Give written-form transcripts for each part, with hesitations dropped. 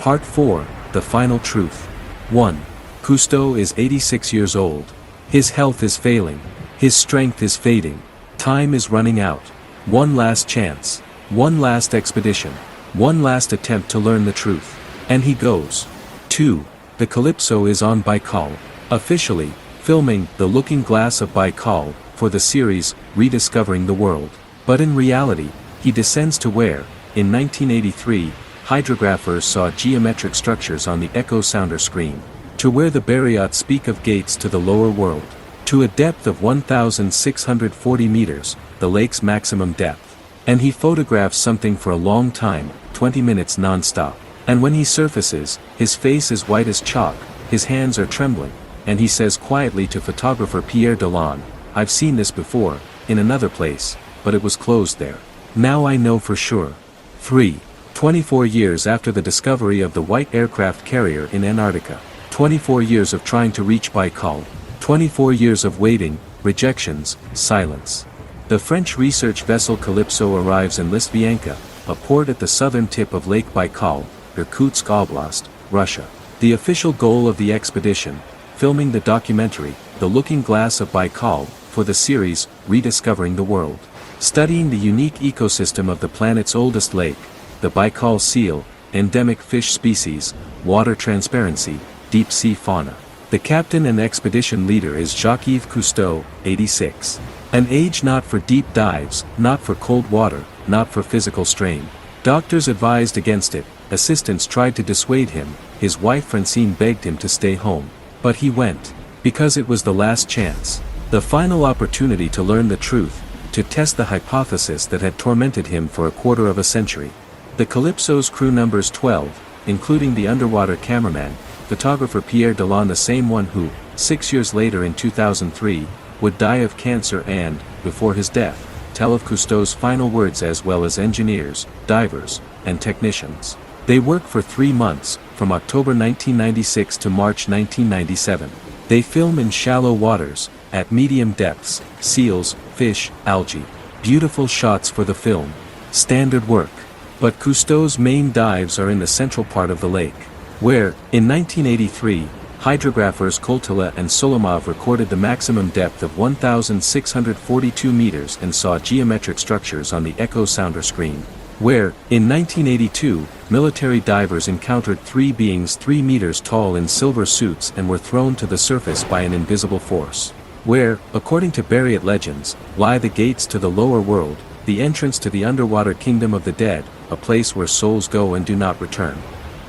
Part 4, The Final Truth. 1. Cousteau is 86 years old. His health is failing. His strength is fading. Time is running out. One last chance. One last expedition. One last attempt to learn the truth. And he goes. 2. The Calypso is on Baikal, officially, filming The Looking Glass of Baikal, for the series, Rediscovering the World. But in reality, he descends to where, in 1983, hydrographers saw geometric structures on the echo sounder screen. To where the Baikal speak of gates to the lower world. To a depth of 1,640 meters, the lake's maximum depth. And he photographs something for a long time, 20 minutes non-stop. And when he surfaces, his face is white as chalk, his hands are trembling, and he says quietly to photographer Pierre Delon, "I've seen this before, in another place, but it was closed there. Now I know for sure." 3. 24 years after the discovery of the white aircraft carrier in Antarctica. 24 years of trying to reach Baikal. 24 years of waiting, rejections, silence. The French research vessel Calypso arrives in Listvianka, a port at the southern tip of Lake Baikal, Irkutsk Oblast, Russia. The official goal of the expedition, filming the documentary, The Looking Glass of Baikal, for the series, Rediscovering the World. Studying the unique ecosystem of the planet's oldest lake, the Baikal seal, endemic fish species, water transparency, deep-sea fauna. The captain and expedition leader is Jacques-Yves Cousteau, 86. An age not for deep dives, not for cold water, not for physical strain. Doctors advised against it, assistants tried to dissuade him, his wife Francine begged him to stay home. But he went. Because it was the last chance. The final opportunity to learn the truth, to test the hypothesis that had tormented him for a quarter of a century. The Calypso's crew numbers 12, including the underwater cameraman, photographer Pierre Delon, the same one who, 6 years later in 2003, would die of cancer and, before his death, tell of Cousteau's final words, as well as engineers, divers, and technicians. They worked for 3 months, from October 1996 to March 1997. They film in shallow waters, at medium depths, seals, fish, algae. Beautiful shots for the film. Standard work. But Cousteau's main dives are in the central part of the lake, where, in 1983, hydrographers Koltila and Solomov recorded the maximum depth of 1,642 meters and saw geometric structures on the echo sounder screen. Where, in 1982, military divers encountered 3 beings 3 meters tall in silver suits and were thrown to the surface by an invisible force. Where, according to Baikal legends, lie the gates to the lower world, the entrance to the underwater kingdom of the dead, a place where souls go and do not return.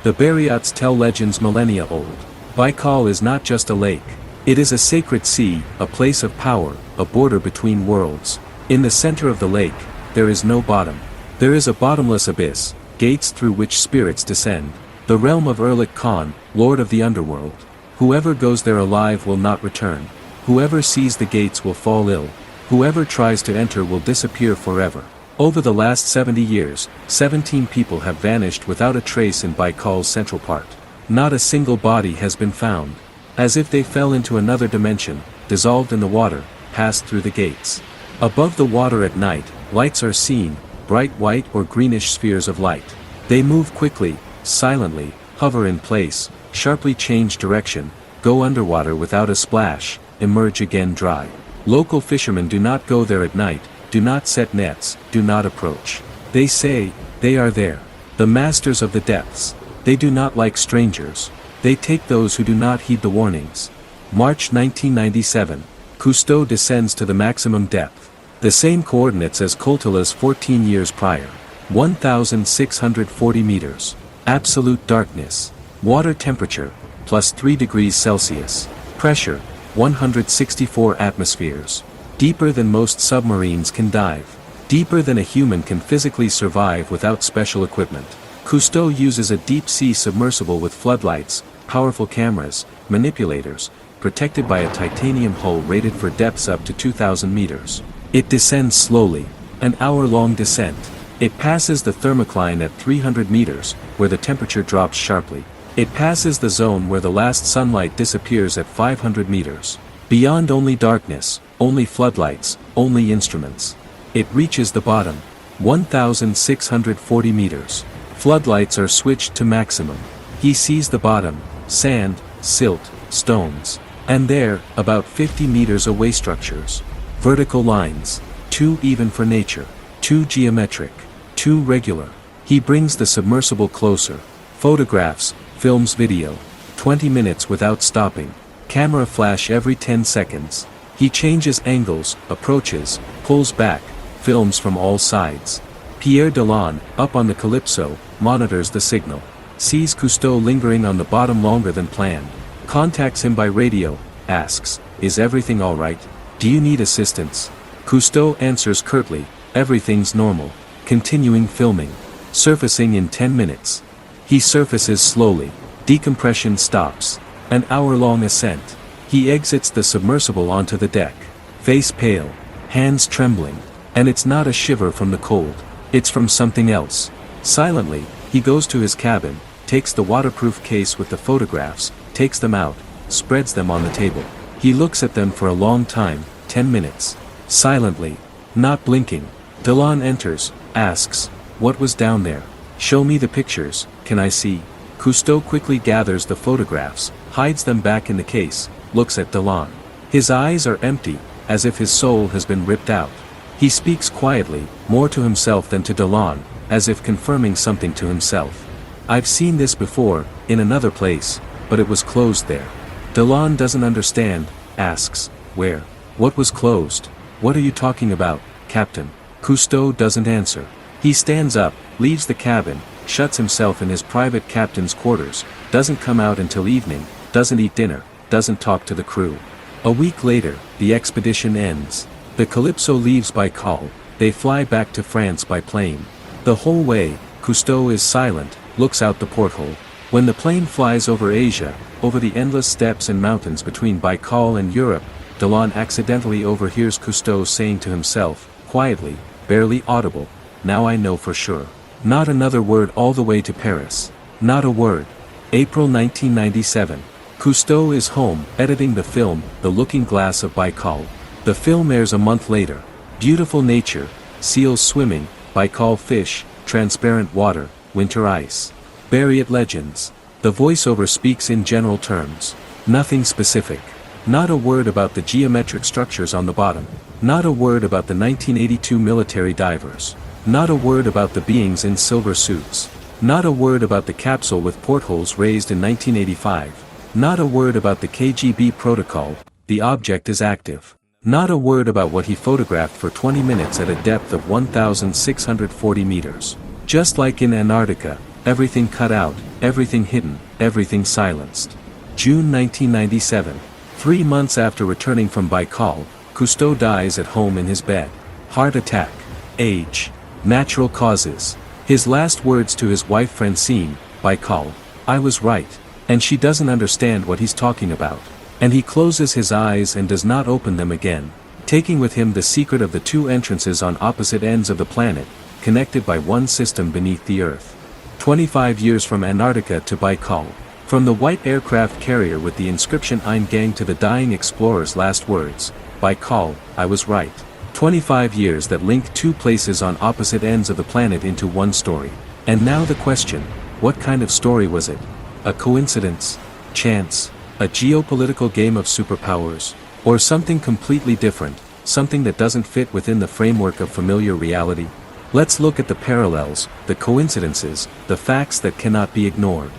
The Baikals tell legends millennia old. Baikal is not just a lake. It is a sacred sea, a place of power, a border between worlds. In the center of the lake, there is no bottom. There is a bottomless abyss, gates through which spirits descend. The realm of Erlik Khan, lord of the underworld. Whoever goes there alive will not return. Whoever sees the gates will fall ill. Whoever tries to enter will disappear forever. Over the last 70 years, 17 people have vanished without a trace in Baikal's central part. Not a single body has been found. As if they fell into another dimension, dissolved in the water, passed through the gates. Above the water at night, lights are seen, bright white or greenish spheres of light. They move quickly, silently, hover in place, sharply change direction, go underwater without a splash, emerge again dry. Local fishermen do not go there at night, do not set nets, do not approach. They say, they are there. The masters of the depths. They do not like strangers. They take those who do not heed the warnings. March 1997. Cousteau descends to the maximum depth. The same coordinates as Koltila's 14 years prior. 1,640 meters. Absolute darkness. Water temperature, plus 3 degrees Celsius. Pressure, 164 atmospheres. Deeper than most submarines can dive. Deeper than a human can physically survive without special equipment. Cousteau uses a deep-sea submersible with floodlights, powerful cameras, manipulators, protected by a titanium hull rated for depths up to 2,000 meters. It descends slowly. An hour-long descent. It passes the thermocline at 300 meters, where the temperature drops sharply. It passes the zone where the last sunlight disappears at 500 meters. Beyond only darkness, only floodlights, only instruments. It reaches the bottom. 1,640 meters. Floodlights are switched to maximum. He sees the bottom: sand, silt, stones. And there, about 50 meters away, structures. Vertical lines. Too even for nature. Too geometric. Too regular. He brings the submersible closer. Photographs, films video. 20 minutes without stopping. Camera flash every 10 seconds. He changes angles, approaches, pulls back, films from all sides. Pierre Delon, up on the Calypso, monitors the signal. Sees Cousteau lingering on the bottom longer than planned. Contacts him by radio, asks, "Is everything all right? Do you need assistance?" Cousteau answers curtly, "Everything's normal." Continuing filming. Surfacing in 10 minutes. He surfaces slowly. Decompression stops. An hour-long ascent. He exits the submersible onto the deck. Face pale. Hands trembling. And it's not a shiver from the cold. It's from something else. Silently, he goes to his cabin, takes the waterproof case with the photographs, takes them out, spreads them on the table. He looks at them for a long time, 10 minutes. Silently. Not blinking. Delon enters, asks, "What was down there? Show me the pictures, can I see?" Cousteau quickly gathers the photographs, hides them back in the case, looks at Delon. His eyes are empty, as if his soul has been ripped out. He speaks quietly, more to himself than to Delon, as if confirming something to himself. "I've seen this before, in another place, but it was closed there." Delon doesn't understand, asks, "Where? What was closed? What are you talking about, Captain?" Cousteau doesn't answer. He stands up, leaves the cabin, shuts himself in his private captain's quarters, doesn't come out until evening, doesn't eat dinner, doesn't talk to the crew. A week later, the expedition ends. The Calypso leaves Baikal. They fly back to France by plane. The whole way, Cousteau is silent, looks out the porthole. When the plane flies over Asia, over the endless steppes and mountains between Baikal and Europe, Delon accidentally overhears Cousteau saying to himself, quietly, barely audible, "Now I know for sure." Not another word all the way to Paris. Not a word. April 1997. Cousteau is home, editing the film, The Looking Glass of Baikal. The film airs a month later. Beautiful nature, seals swimming, Baikal fish, transparent water, winter ice. Buried legends. The voiceover speaks in general terms. Nothing specific. Not a word about the geometric structures on the bottom. Not a word about the 1982 military divers. Not a word about the beings in silver suits. Not a word about the capsule with portholes raised in 1985. Not a word about the KGB protocol, the object is active. Not a word about what he photographed for 20 minutes at a depth of 1,640 meters. Just like in Antarctica, everything cut out, everything hidden, everything silenced. June 1997. 3 months after returning from Baikal, Cousteau dies at home in his bed. Heart attack. Age. Natural causes. His last words to his wife Francine, Baikal, "I was right." And she doesn't understand what he's talking about. And he closes his eyes and does not open them again, taking with him the secret of the two entrances on opposite ends of the planet, connected by one system beneath the Earth. 25 years from Antarctica to Baikal. From the white aircraft carrier with the inscription Ein Gang to the dying explorer's last words, Baikal, I was right. 25 years that link two places on opposite ends of the planet into one story. And now the question, what kind of story was it? A coincidence? Chance? A geopolitical game of superpowers? Or something completely different, something that doesn't fit within the framework of familiar reality? Let's look at the parallels, the coincidences, the facts that cannot be ignored.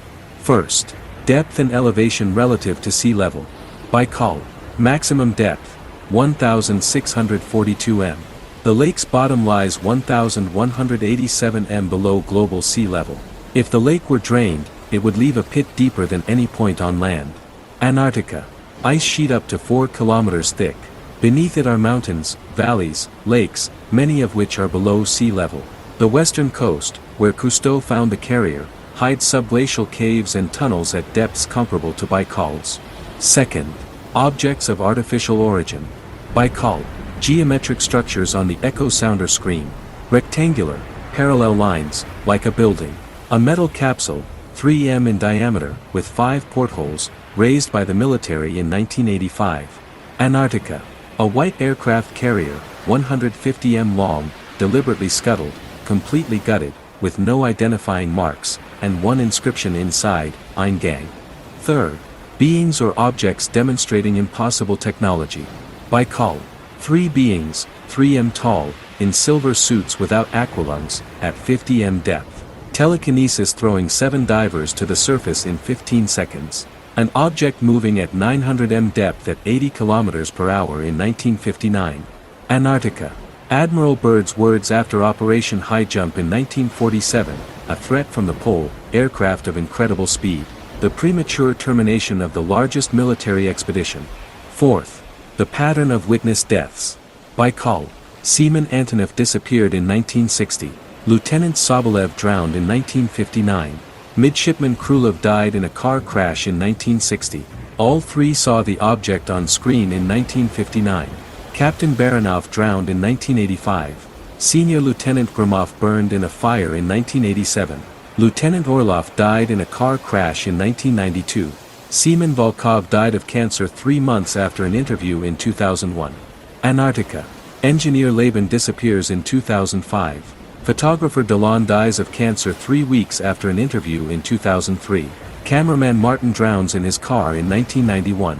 First, depth and elevation relative to sea level. Baikal, maximum depth, 1,642 m. The lake's bottom lies 1,187 m below global sea level. If the lake were drained, it would leave a pit deeper than any point on land. Antarctica. Ice sheet up to 4 kilometers thick. Beneath it are mountains, valleys, lakes, many of which are below sea level. The western coast, where Cousteau found the carrier, hides subglacial caves and tunnels at depths comparable to Baikal's. Second, objects of artificial origin. Baikal, geometric structures on the echo sounder screen. Rectangular, parallel lines, like a building. A metal capsule, 3 m in diameter, with 5 portholes, raised by the military in 1985. Antarctica, a white aircraft carrier, 150 m long, deliberately scuttled, completely gutted, with no identifying marks, and one inscription inside, Eingang. Third, beings or objects demonstrating impossible technology. Baikal. 3 beings, 3 m tall, in silver suits without aqualungs, at 50 m depth. Telekinesis throwing 7 divers to the surface in 15 seconds. An object moving at 900 m depth at 80 km per hour in 1959. Antarctica. Admiral Byrd's words after Operation High Jump in 1947, a threat from the pole, aircraft of incredible speed. The premature termination of the largest military expedition. Fourth, the pattern of witness deaths. Baikal. Seaman Antonov disappeared in 1960. Lieutenant Sobolev drowned in 1959. Midshipman Krulov died in a car crash in 1960. All 3 saw the object on screen in 1959. Captain Baranov drowned in 1985. Senior Lieutenant Gromov burned in a fire in 1987. Lieutenant Orlov died in a car crash in 1992. Seaman Volkov died of cancer 3 months after an interview in 2001. Antarctica. Engineer Laban disappears in 2005. Photographer Delon dies of cancer 3 weeks after an interview in 2003. Cameraman Martin drowns in his car in 1991.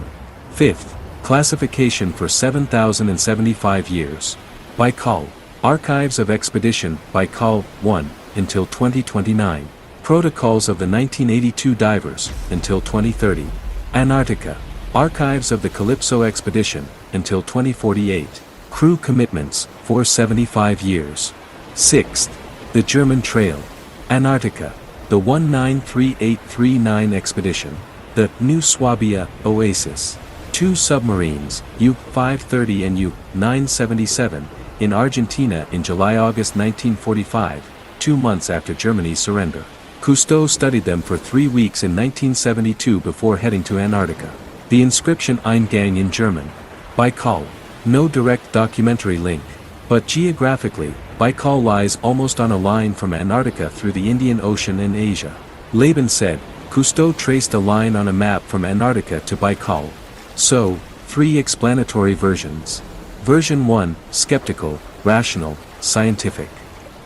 Fifth, classification for 7,075 years. Baikal. Archives of Expedition, Baikal, 1, until 2029. Protocols of the 1982 divers, until 2030. Antarctica. Archives of the Calypso Expedition, until 2048. Crew commitments, for 75 years. Sixth, the German Trail. Antarctica. The 193839 expedition. The New Swabia Oasis. 2 submarines, U-530 and U-977, in Argentina in July-August 1945, 2 months after Germany's surrender. Cousteau studied them for 3 weeks in 1972 before heading to Antarctica. The inscription Eingang in German. Baikal. No direct documentary link. But geographically, Baikal lies almost on a line from Antarctica through the Indian Ocean and Asia. Laban said, Cousteau traced a line on a map from Antarctica to Baikal. So, 3 explanatory versions. Version 1, skeptical, rational, scientific.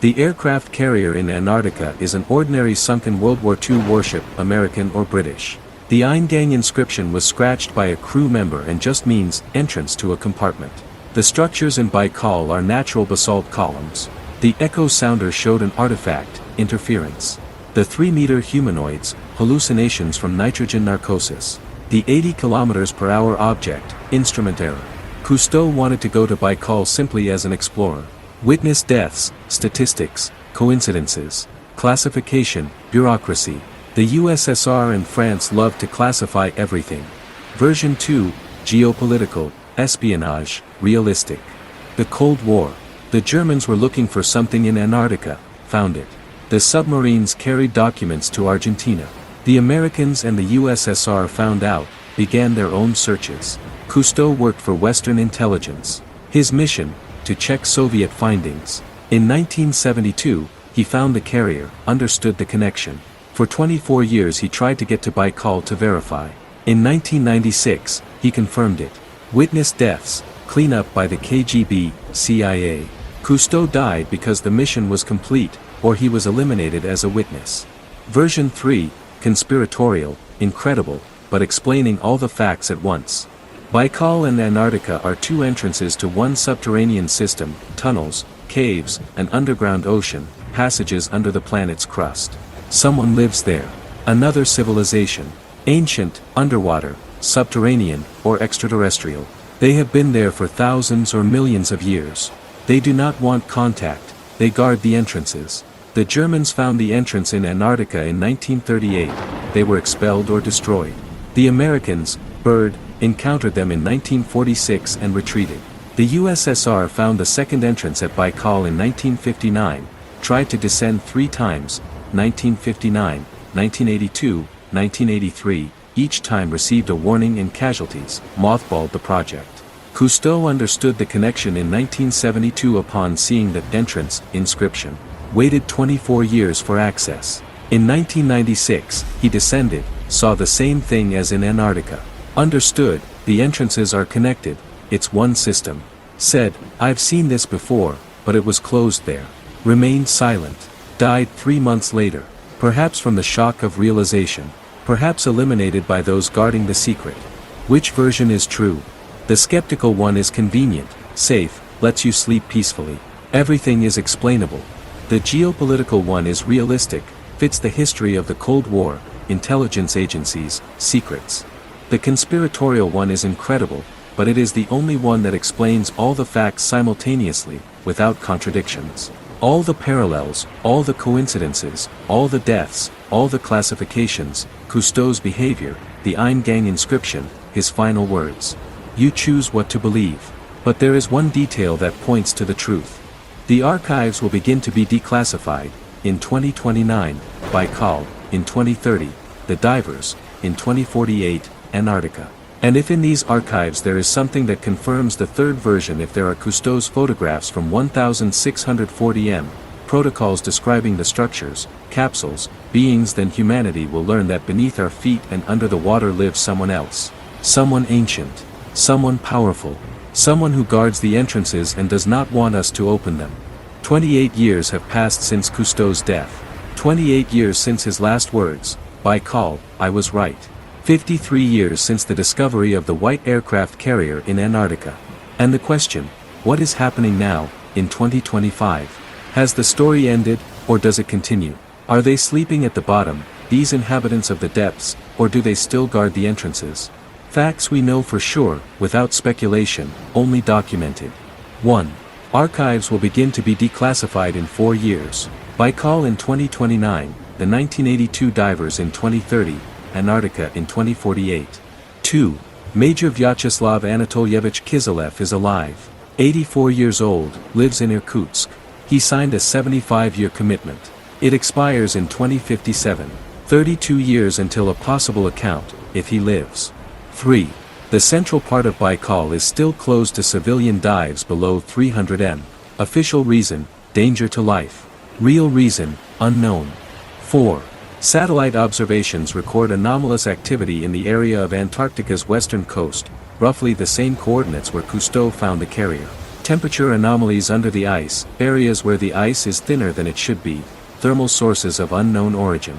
The aircraft carrier in Antarctica is an ordinary sunken World War II warship, American or British. The Eingang inscription was scratched by a crew member and just means entrance to a compartment. The structures in Baikal are natural basalt columns. The echo sounder showed an artifact, interference. The 3-meter humanoids, hallucinations from nitrogen narcosis. The 80 km per hour object, instrument error. Cousteau wanted to go to Baikal simply as an explorer. Witness deaths, statistics, coincidences, classification, bureaucracy. The USSR and France loved to classify everything. Version 2, geopolitical, espionage, realistic. The Cold War. The Germans were looking for something in Antarctica, found it. The submarines carried documents to Argentina. The Americans and the USSR found out, began their own searches. Cousteau worked for Western intelligence. His mission, to check Soviet findings. In 1972, he found the carrier, understood the connection. For 24 years he tried to get to Baikal to verify. In 1996, he confirmed it. Witness deaths, cleanup by the KGB, CIA. Cousteau died because the mission was complete, or he was eliminated as a witness. Version 3, conspiratorial, incredible, but explaining all the facts at once. Baikal and Antarctica are 2 entrances to one subterranean system, tunnels, caves, an underground ocean, passages under the planet's crust. Someone lives there. Another civilization. Ancient, underwater, subterranean, or extraterrestrial. They have been there for thousands or millions of years. They do not want contact, they guard the entrances. The Germans found the entrance in Antarctica in 1938, they were expelled or destroyed. The Americans, Byrd, encountered them in 1946 and retreated. The USSR found the second entrance at Baikal in 1959, tried to descend 3 times, 1959, 1982, 1983, each time received a warning and casualties, mothballed the project. Cousteau understood the connection in 1972 upon seeing the entrance inscription. Waited 24 years for access. In 1996, he descended, saw the same thing as in Antarctica. Understood, the entrances are connected, it's one system. Said, I've seen this before, but it was closed there. Remained silent. Died 3 months later. Perhaps from the shock of realization. Perhaps eliminated by those guarding the secret. Which version is true? The skeptical one is convenient, safe, lets you sleep peacefully. Everything is explainable. The geopolitical one is realistic, fits the history of the Cold War, intelligence agencies, secrets. The conspiratorial one is incredible, but it is the only one that explains all the facts simultaneously, without contradictions. All the parallels, all the coincidences, all the deaths, all the classifications, Cousteau's behavior, the Eingang inscription, his final words. You choose what to believe. But there is one detail that points to the truth. The archives will begin to be declassified, in 2029, Baikal, in 2030, the divers, in 2048, Antarctica. And if in these archives there is something that confirms the third version, if there are Cousteau's photographs from 1640 m, protocols describing the structures, capsules, beings, then humanity will learn that beneath our feet and under the water lives someone else. Someone ancient. Someone powerful. Someone who guards the entrances and does not want us to open them. 28 years have passed since Cousteau's death. 28 years since his last words, Baikal, I was right. 53 years since the discovery of the white aircraft carrier in Antarctica. And the question, what is happening now, in 2025? Has the story ended, or does it continue? Are they sleeping at the bottom, these inhabitants of the depths, or do they still guard the entrances? Facts we know for sure, without speculation, only documented. 1. Archives will begin to be declassified in 4 years. Baikal in 2029, the 1982 divers in 2030, Antarctica in 2048. 2. Major Vyacheslav Anatolyevich Kiselev is alive. 84 years old, lives in Irkutsk. He signed a 75-year commitment. It expires in 2057. 32 years until a possible account, if he lives. 3. The central part of Baikal is still closed to civilian dives below 300 m. Official reason, danger to life. Real reason, unknown. 4. Satellite observations record anomalous activity in the area of Antarctica's western coast, roughly the same coordinates where Cousteau found the carrier. Temperature anomalies under the ice, areas where the ice is thinner than it should be, thermal sources of unknown origin.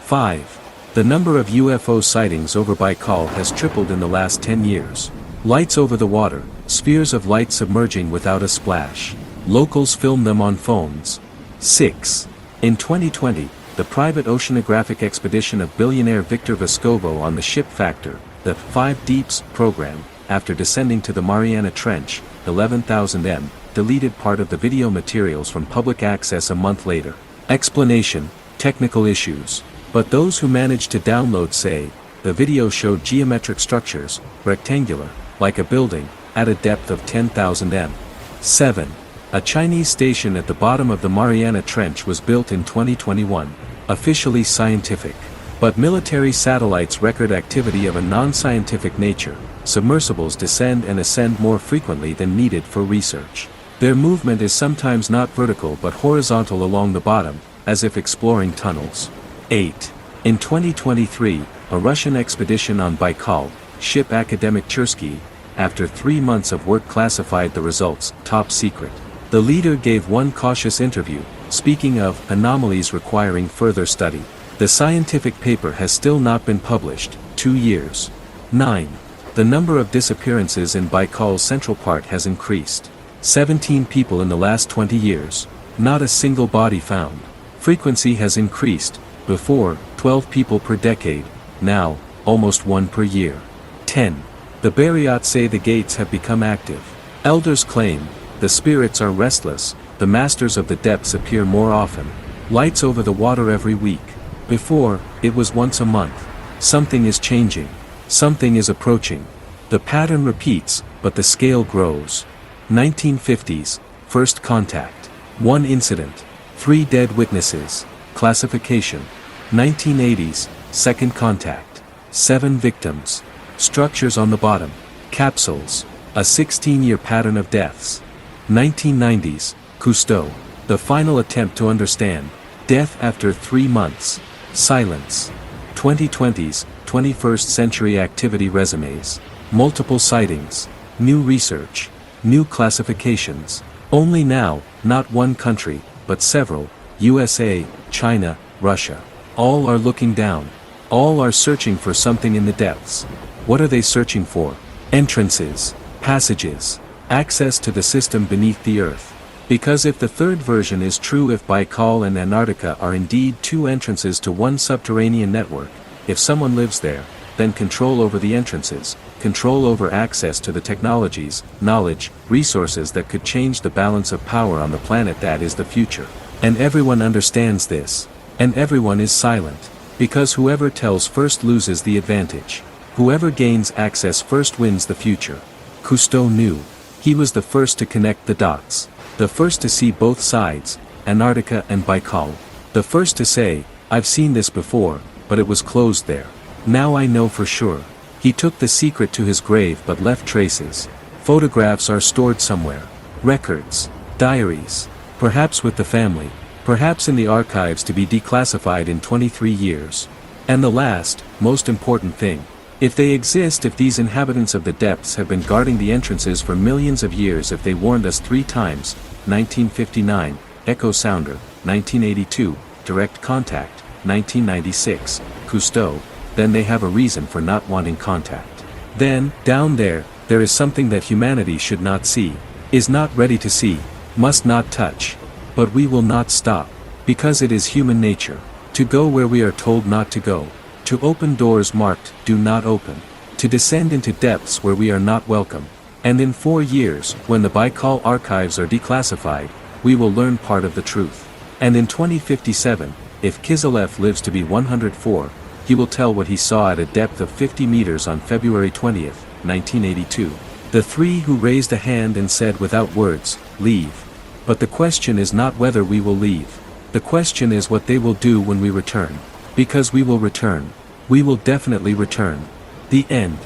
5. The number of UFO sightings over Baikal has tripled in the last 10 years. Lights over the water, spheres of light submerging without a splash. Locals film them on phones. 6. In 2020, the private oceanographic expedition of billionaire Victor Vescovo on the ship Factor, the 5 Deeps program, after descending to the Mariana Trench, 11,000 m, deleted part of the video materials from public access a month later. Explanation, technical issues. But those who managed to download say, the video showed geometric structures, rectangular, like a building, at a depth of 10,000 m. 7. A Chinese station at the bottom of the Mariana Trench was built in 2021. Officially scientific. But military satellites record activity of a non-scientific nature. Submersibles descend and ascend more frequently than needed for research. Their movement is sometimes not vertical but horizontal along the bottom, as if exploring tunnels. 8. In 2023, a Russian expedition on Baikal, ship Academic Chursky, after 3 months of work classified the results, top secret. The leader gave one cautious interview, speaking of anomalies requiring further study. The scientific paper has still not been published, 2 years. 9. The number of disappearances in Baikal's central part has increased. 17 people in the last 20 years. Not a single body found. Frequency has increased, before, 12 people per decade, now, almost 1 per year. 10. The Bariats say the gates have become active. Elders claim, the spirits are restless, the masters of the depths appear more often. Lights over the water every week. Before, it was once a month. Something is changing. Something is approaching. The pattern repeats, but the scale grows. 1950s, first contact. 1 incident. 3 dead witnesses. Classification. 1980s, second contact. 7 victims. Structures on the bottom. Capsules. A 16-year pattern of deaths. 1990s, Cousteau. The final attempt to understand. Death after 3 months. Silence. 2020s, 21st century activity resumes. Multiple sightings. New research. New classifications. Only now, not one country, but several, USA, China, Russia. All are looking down. All are searching for something in the depths. What are they searching for? Entrances, passages, access to the system beneath the earth. Because if the third version is true, if Baikal and Antarctica are indeed two entrances to one subterranean network, if someone lives there, then control over the entrances, control over access to the technologies, knowledge, resources that could change the balance of power on the planet, that is the future. And everyone understands this. And everyone is silent. Because whoever tells first loses the advantage. Whoever gains access first wins the future. Cousteau knew. He was the first to connect the dots. The first to see both sides, Antarctica and Baikal. The first to say, I've seen this before, but it was closed there. Now I know for sure. He took the secret to his grave but left traces. Photographs are stored somewhere. Records. Diaries. Perhaps with the family. Perhaps in the archives to be declassified in 23 years. And the last, most important thing. If they exist, if these inhabitants of the depths have been guarding the entrances for millions of years, if they warned us 3 times, 1959, Echo Sounder, 1982, Direct Contact, 1996, Cousteau, then they have a reason for not wanting contact. Then, down there, there is something that humanity should not see, is not ready to see, must not touch. But we will not stop, because it is human nature, to go where we are told not to go, to open doors marked, do not open, to descend into depths where we are not welcome. And in 4 years, when the Baikal archives are declassified, we will learn part of the truth. And in 2057, if Kiselev lives to be 104, he will tell what he saw at a depth of 50 meters on February 20th, 1982. The 3 who raised a hand and said without words, leave. But the question is not whether we will leave. The question is what they will do when we return. Because we will return. We will definitely return. The end.